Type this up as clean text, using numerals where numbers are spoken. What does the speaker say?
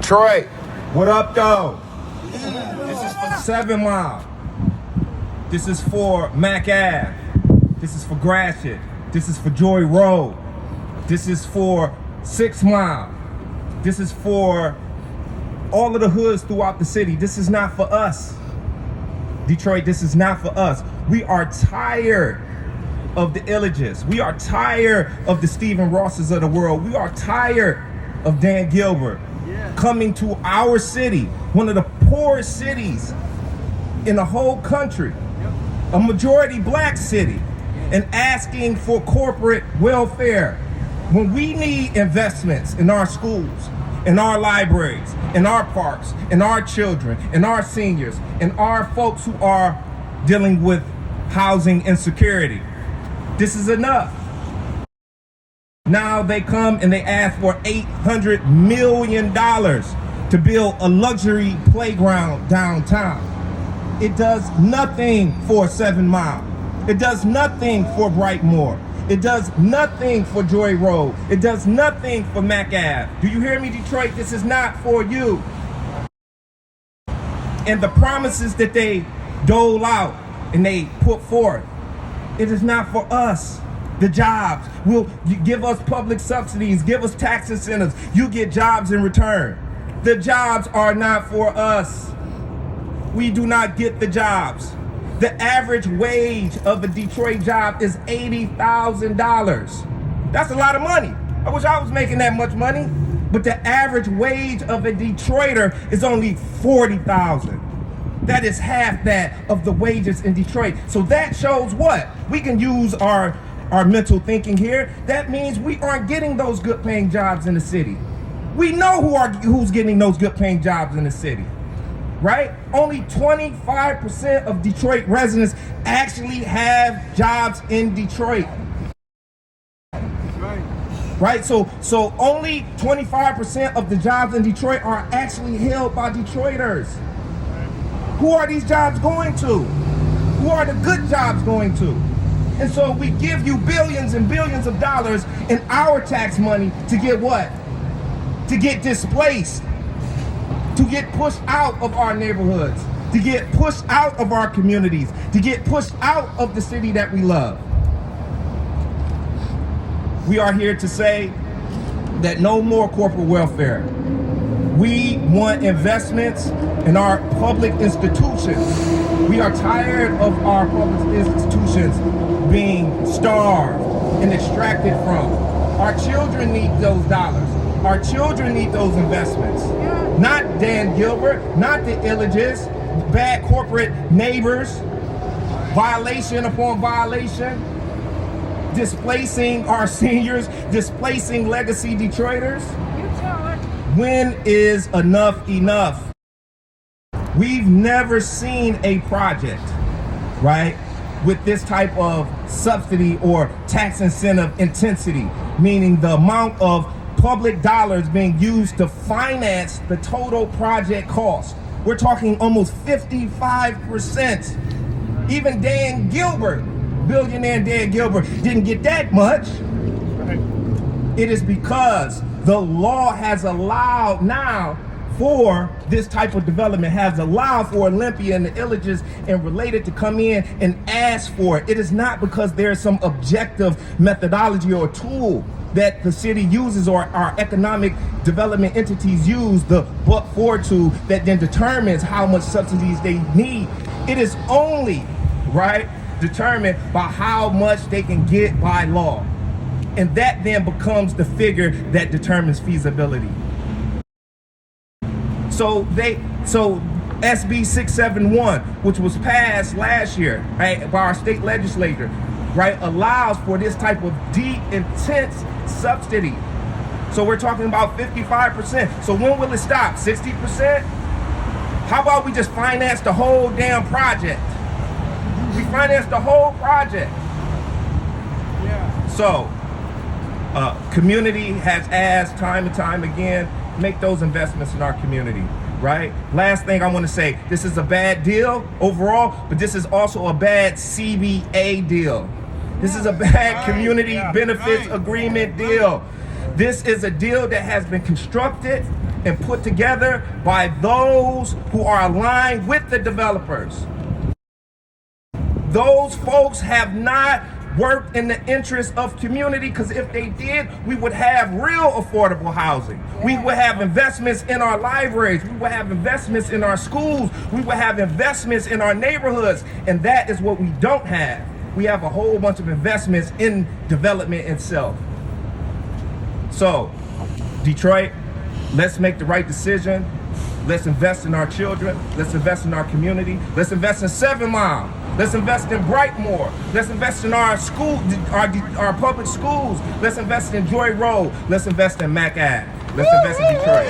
Detroit. What up, though? This is for 7 Mile. This is for Mac Ave. This is for Gratiot. This is for Joy Road. This is for 6 Mile. This is for all of the hoods throughout the city. This is not for us. Detroit, this is not for us. We are tired of the Illages. We are tired of the Stephen Rosses of the world. We are tired of Dan Gilbert coming to our city, one of the poorest cities in the whole country, a majority black city, and asking for corporate welfare when we need investments in our schools, in our libraries, in our parks, in our children, in our seniors, in our folks who are dealing with housing insecurity. This is enough. Now they come and they ask for $800 million to build a luxury playground downtown. It does nothing for 7 Mile. It does nothing for Brightmoor. It does nothing for Joy Road. It does nothing for Mac Ave. Do you hear me, Detroit? This is not for you. And the promises that they dole out and they put forth, it is not for us. The jobs will give us public subsidies, give us tax incentives. You get jobs in return. The jobs are not for us. We do not get the jobs. The average wage of a Detroit job is $80,000. That's a lot of money. I wish I was making that much money. But the average wage of a Detroiter is only $40,000. That is half that of the wages in Detroit. So that shows what? We can use our mental thinking here. That means we aren't getting those good paying jobs in the city. We know who's getting those good paying jobs in the city, right? Only 25% of Detroit residents actually have jobs in Detroit. Right? So only 25% of the jobs in Detroit are actually held by Detroiters. Who are these jobs going to? Who are the good jobs going to? And so we give you billions and billions of dollars in our tax money to get what? To get displaced, to get pushed out of our neighborhoods, to get pushed out of our communities, to get pushed out of the city that we love. We are here to say that no more corporate welfare. We want investments in our public institutions. We are tired of our public institutions being starved and extracted from. Our children need those dollars. Our children need those investments. Not Dan Gilbert, not the Illages, bad corporate neighbors, violation upon violation, displacing our seniors, displacing legacy Detroiters. When is enough enough? We've never seen a project, right, with this type of subsidy or tax incentive intensity, meaning the amount of public dollars being used to finance the total project cost. We're talking almost 55%. Even Dan Gilbert, billionaire Dan Gilbert, didn't get that much. It is because the law has allowed now for this type of development, has allowed for Olympia and the Illages and related to come in and ask for it. It is not because there is some objective methodology or tool that the city uses or our economic development entities use, the but-for tool that then determines how much subsidies they need. It is only, right, determined by how much they can get by law. And that then becomes the figure that determines feasibility. So SB 671, which was passed last year, right, by our state legislature, right, allows for this type of deep, intense subsidy. So we're talking about 55%. So when will it stop? 60%? How about we just finance the whole damn project? We finance the whole project. Yeah. So, community has asked time and time again, make those investments in our community, right? Last thing I want to say, this is a bad deal overall, but this is also a bad CBA deal. This is a bad community benefits agreement deal. This is a deal that has been constructed and put together by those who are aligned with the developers. Those folks have not worked in the interest of community, because if they did, we would have real affordable housing. We would have investments in our libraries. We would have investments in our schools. We would have investments in our neighborhoods. And that is what we don't have. We have a whole bunch of investments in development itself. So, Detroit, let's make the right decision. Let's invest in our children. Let's invest in our community. Let's invest in 7 Mile. Let's invest in Brightmoor. Let's invest in our school, our public schools. Let's invest in Joy Road. Let's invest in Mac Ave. Let's invest in Detroit.